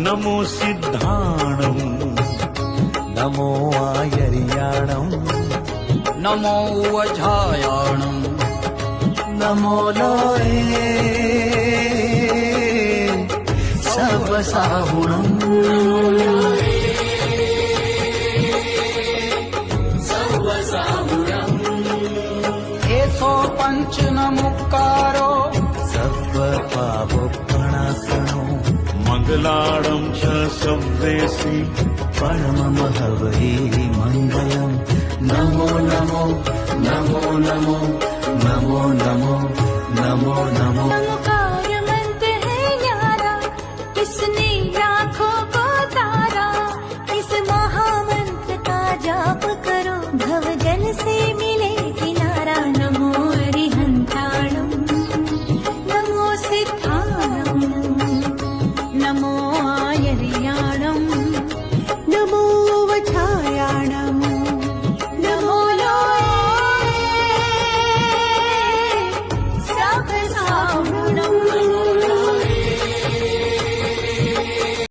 नमो सिद्धाणम् नमो आयर्याणम् नमो वझायाणम् नमो लोये सर्वसाहुणम् एषो पञ्चनमुक्कारो सर्वपावप्रणाशनो मङ्गलाणं च शब्देसि परममहवै मङ्गलम् नमो नमो नमो नमो नमो नमो नमो नमो ओंकार मंत्र है न्यारा, इसने लाखों को तारा। इस महामंत्र का जाप करो, भव जल से मिले किनारा। नमो अरिहंताणम् नमो सिद्धाणम् नमो आयर्याणम्